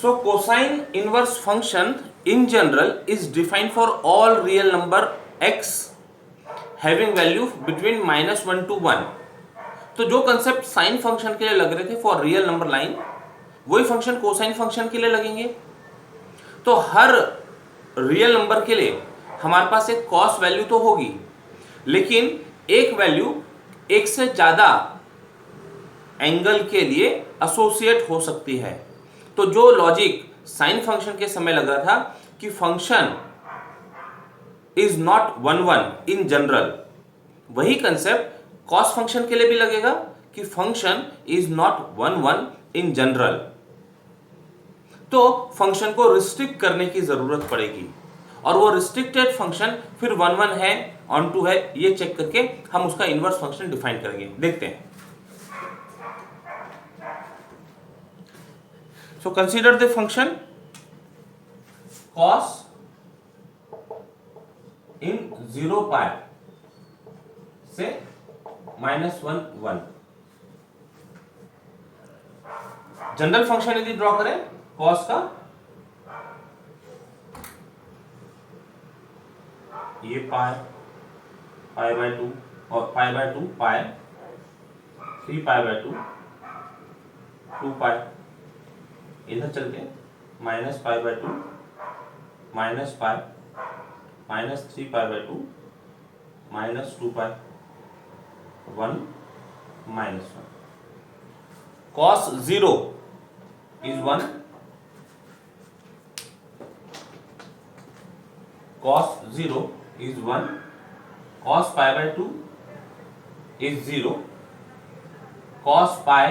So cosine inverse function in general is defined for all real number x having value between -1 to 1. तो जो concept sine function के लिए लग रहे थे फॉर रियल नंबर लाइन, वही फंक्शन कोसाइन फंक्शन के लिए लगेंगे। तो हर रियल नंबर के लिए हमारे पास एक कॉस वैल्यू तो होगी, लेकिन एक वैल्यू एक से ज्यादा एंगल के लिए एसोसिएट हो सकती है। तो जो लॉजिक साइन फंक्शन के समय लग रहा था कि function is not 1 in general, वही कंसेप्ट कॉस फंक्शन के लिए भी लगेगा कि function is not 1 in general. तो फंक्शन को रिस्ट्रिक्ट करने की जरूरत पड़ेगी, और वो रिस्ट्रिक्टेड फंक्शन फिर 1 है, ऑन टू है, ये चेक करके हम उसका इनवर्स फंक्शन डिफाइन करेंगे। देखते हैं। So consider the function cos in 0 pi से -1 1। जनरल फंक्शन यदि ड्रॉ करें cos का, ये pi/2 और pi/2 pi 3 pi/2 2 pi, इधर चल के -pi/2 -pi -3 pi/2 -2 pi 1 -1। cos 0 is 1, cos 0 is 1, cos pi/2 is 0, cos pi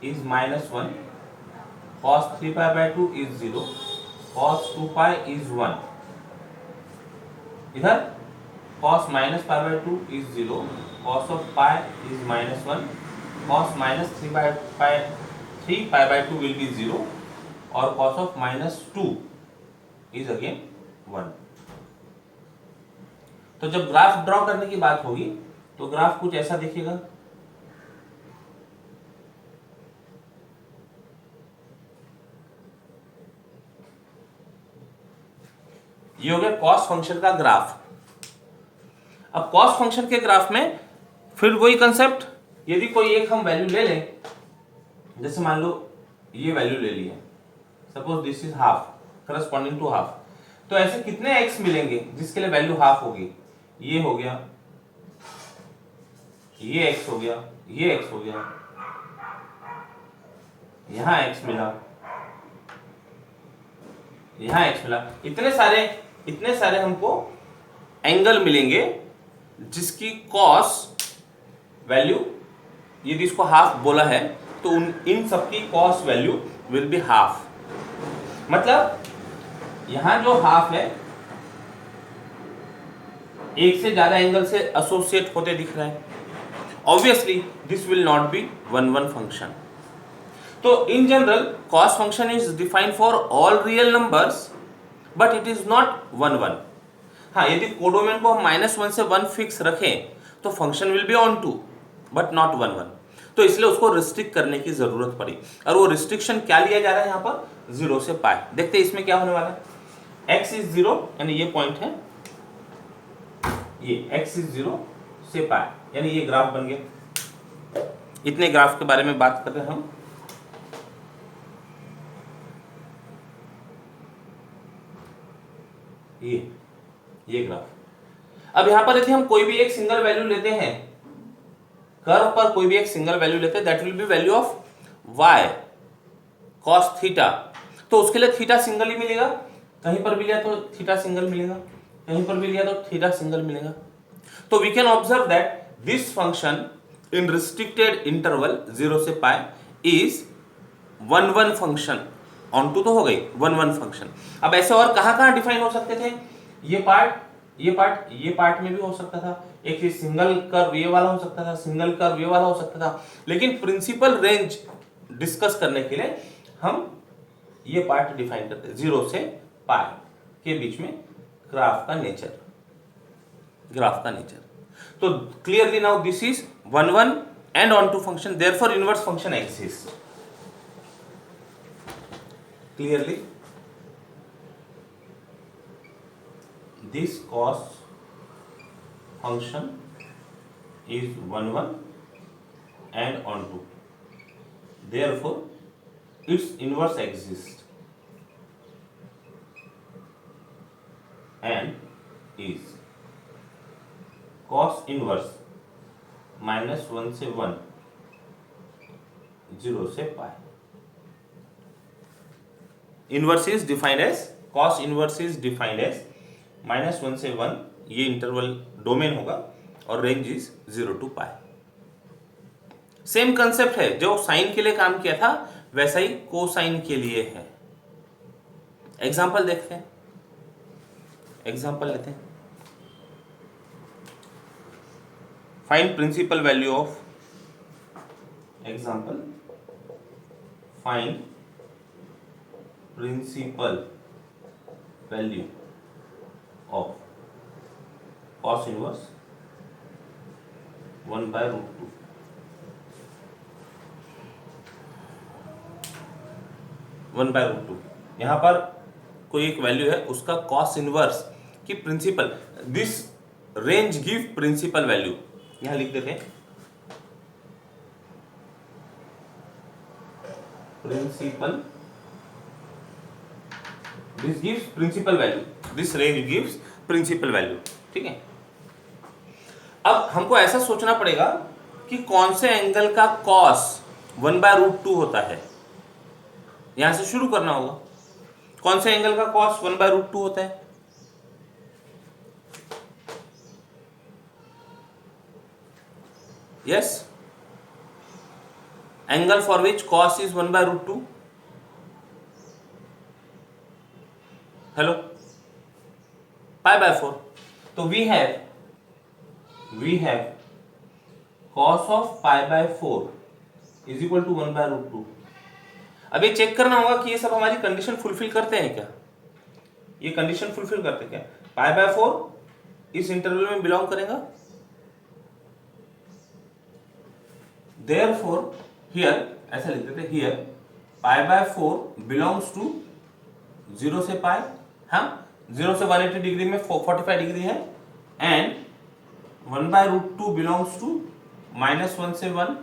is -1, cos 3 pi/2 is 0, cos 2 pi is 1। इधर cos -pi/2 is 0, cos of pi is -1, cos -3 pi/2 will be 0, और cos of -2 is again 1। तो जब graph draw करने की बात होगी तो graph कुछ ऐसा दिखेगा। ये हो गया कॉस फंक्शन का ग्राफ। अब कॉस फंक्शन के ग्राफ में फिर वही कंसेप्ट, यदि कोई एक हम वैल्यू ले लें, जैसे मान लो ये वैल्यू ले ली है, suppose this is half, corresponding to half, तो ऐसे कितने एक्स मिलेंगे जिसके लिए वैल्यू हाफ होगी? ये हो गया, ये एक्स हो गया, ये एक्स हो गया, यहां एक्स मिला, यहां एक्स मिला, इतने सारे हमको एंगल मिलेंगे जिसकी कॉस वैल्यू, यदि इसको हाफ बोला है तो इन सबकी cos value will be half. मतलब यहां जो हाफ है एक से ज्यादा एंगल से एसोसिएट होते दिख रहा है। Obviously this will not be 1 function. तो in general cos function is defined for all real numbers but it is not 1 हाँ, यदि कोडोमेन को हम -1 से 1 फिक्स रखें तो function will be on 2 but not 1 तो इसलिए उसको रिस्ट्रिक्ट करने की जरूरत पड़ी, और वो रिस्ट्रिक्शन क्या लिया जा रहा है यहाँ पर? 0 से पाई। देखते हैं इसमें क्या होने वाला है। x इज 0 यानी ये पॉइंट है, ये x इज 0 से पाई, यानी ये ग्राफ बन गया। इतने ग्राफ के बारे में बात कर रहे हैं हम। ये ग्राफ। अब यहां पर यदि हम कोई भी एक सिंगल वैल्यू लेते हैं, कर्व पर कोई भी एक सिंगल वैल्यू लेते हैं, that will be value of y cos theta, तो उसके लिए थीटा सिंगल ही मिलेगा। कहीं पर भी लिया तो थीटा सिंगल मिलेगा, कहीं पर भी लिया तो थीटा सिंगल मिलेगा। तो we can observe that this function in restricted interval 0 से pi is 1 function. Onto तो हो गई 1 फंक्शन। अब ऐसे और कहां डिफाइन हो सकते थे? ये पार्ट में भी हो सकता था, एक सिंगल कर्व ये वाला हो सकता था, सिंगल कर्व ये वाला हो सकता था, लेकिन प्रिंसिपल रेंज डिस्कस करने के लिए हम ये पार्ट डिफाइन करते हैं 0 से पाई के बीच में ग्राफ का नेचर। तो clearly now this is 1 and onto function, therefore inverse function exist. clearly this cos function is 1 1 and onto, therefore its inverse exists and is cos inverse -1 से 1, 0 से pi. Inverse is defined as cos inverse is defined as -1 से 1, ये interval domain होगा और range is 0 to pi. Same concept है, जो sign के लिए काम किया था वैसा ही कोसाइन के लिए है. एग्जांपल देखते हैं, एग्जांपल लेते हैं. Find principal value of, example, find principal value of cos inverse 1/√2. यहां पर कोई एक वैल्यू है, उसका cos इनवर्स की principal, this range give principal value, यहां लिख देते हैं principal, this gives principal value, this range gives principal value. ठीक है, अब हमको ऐसा सोचना पड़ेगा कि कौन से एंगल का cos 1/√2 होता है. यहां से शुरू करना होगा. कौन से एंगल का cos 1/√2 होता है? Yes, angle for which cos is 1/√2. Hello, π/4. तो we have cos of π/4 is equal to 1/√2. अब ये चेक करना होगा कि ये सब हमारी कंडीशन फुलफिल करते हैं क्या, ये कंडीशन फुलफिल करते क्या. π/4 इस इंटरवल में बिलोंग करेगा, therefore here ऐसा लिख देते, here π/4 belongs to 0 से पाई, हाँ 0 से 180 डिग्री में 45 डिग्री है, एंड 1/√2 बिलोंग्स टू -1 से 1.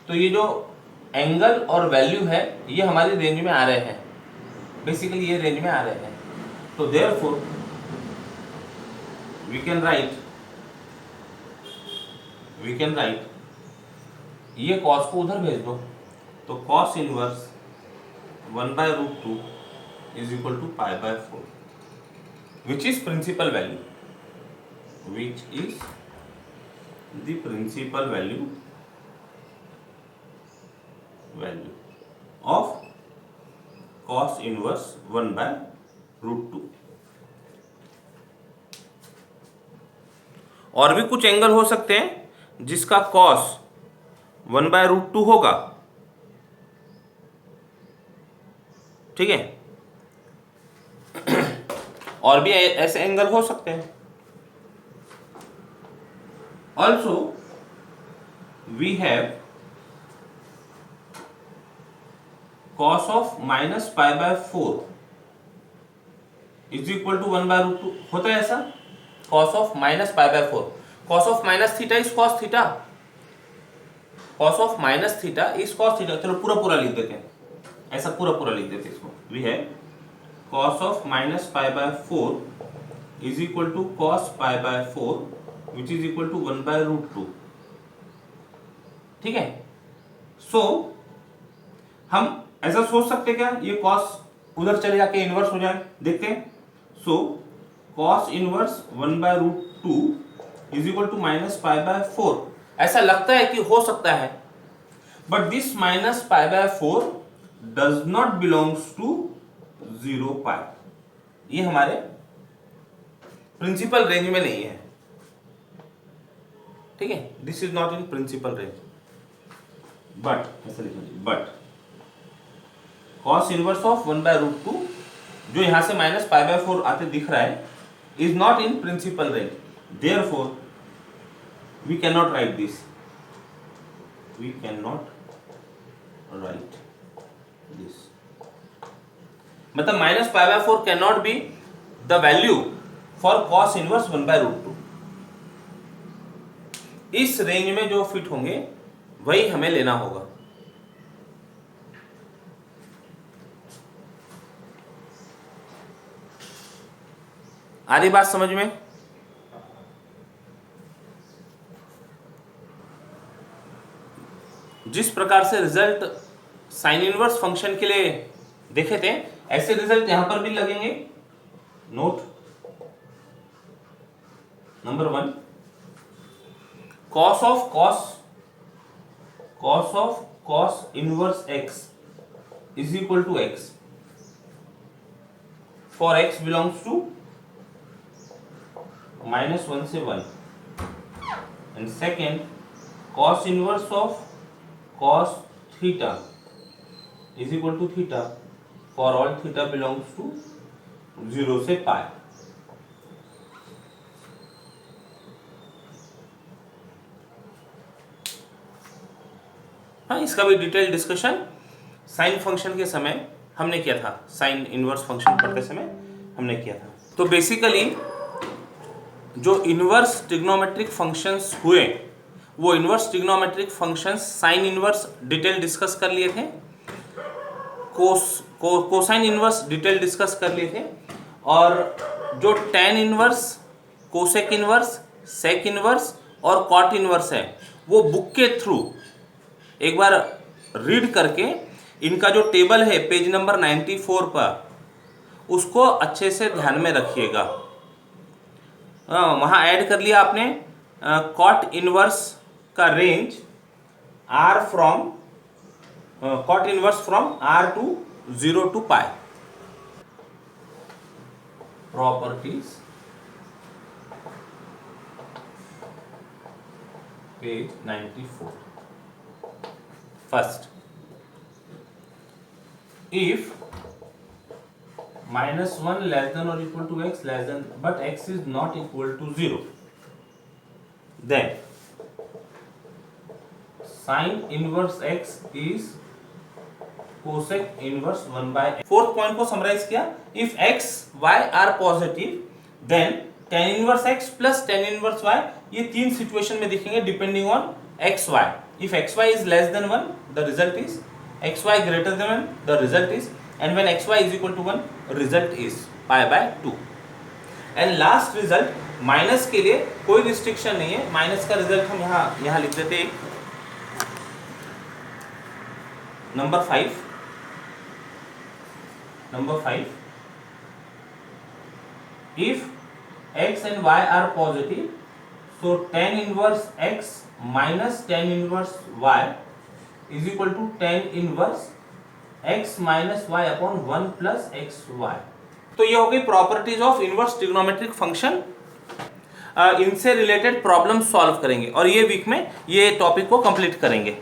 तो ये जो एंगल और वैल्यू है ये हमारी रेंज में आ रहे हैं, बेसिकली ये रेंज में आ रहे हैं. तो देयरफॉर वी कैन राइट ये cos को उधर भेज दो, तो cos inverse 1/√2 is equal to π/4, which is principal value, which is the principal value of cos inverse 1/√2. और भी कुछ एंगल हो सकते हैं जिसका cos 1/√2 होगा. ठीक है, और भी ऐसे एंगल हो सकते हैं. Also, we have cos of -π/4 is equal to 1/√2. होता है ऐसा, cos of -π/4, cos of -θ is cos θ, cos of -θ is cos θ. चलो पूरा लिख देते हैं, ऐसा पूरा लिख देते हैं इसको. We have cos of -π/4 is equal to cos π/4 which is equal to 1/√2. ठीक है, सो हम ऐसा सोच सकते क्या, ये cos उधर चले जाके इनवर्स हो जाए. देखते हैं. So cos inverse 1/√2 is equal to -π/4. ऐसा लगता है कि हो सकता है, but this -π/4 does not belongs to 0 pi. ये हमारे प्रिंसिपल रेंज में नहीं है. ठीक है, this is not in principal range. But ऐसा लिख लीजिए, बट cos इनवर्स ऑफ 1/√2 जो यहां से -π/4 आते दिख रहा है is not in principal range. Therefore we can not write this, we can not write this. मतलब minus pi by 4 can not be the value for cos inverse 1/√2। इस range में जो फिट होंगे वही हमें लेना होगा। आ रही बात समझ में? जिस प्रकार से रिजल्ट साइन इनवर्स फंक्शन के लिए देखे थे, ऐसे रिजल्ट यहां पर भी लगेंगे। Note number 1, cos of cos inverse x is equal to x for x belongs to -1 से 1, and second cos inverse of cos theta is equal to theta for all theta belongs to 0 से pi। हाँ, इसका भी detail discussion sine function के समय हमने किया था, साइन इनवर्स फंक्शन पढ़ते समय हमने किया था। तो बेसिकली जो इनवर्स ट्रिग्नोमेट्रिक फंक्शंस हुए वो inverse trigonometric functions sine inverse detail discuss कर लिए थे, कोसाइन इनवर्स डिटेल डिस्कस कर लिए थे, और जो tan inverse, cosec inverse, sec inverse और कॉट इनवर्स है वो बुक के थ्रू एक बार रीड करके इनका जो टेबल है पेज नंबर 94 पर, उसको अच्छे से ध्यान में रखिएगा। वहाँ ऐड कर लिया आपने कॉट इनवर्स का range R from cot inverse from R to 0 to पाई। Properties page 94। First, if -1 less than or equal to x less than but x is not equal to 0, then sin inverse x is cosec inverse 1/x। Fourth point को summarise किया, if x y are positive then tan inverse x plus tan inverse y, ये तीन situation में दिखेंगे depending on x y। If xy is less than 1, the result is, xy greater than 1, the result is, and when xy is equal to 1, result is pi by 2। And last result minus के लिए कोई restriction नहीं है, minus का result हम यहाँ लिख देते हैं number 5। if x and y are positive, so tan inverse x minus tan inverse y is equal to tan inverse x minus y upon 1 plus xy। तो ये हो गई properties of inverse trigonometric function. इनसे related problem solve करेंगे और ये week में ये टॉपिक को कंप्लीट करेंगे।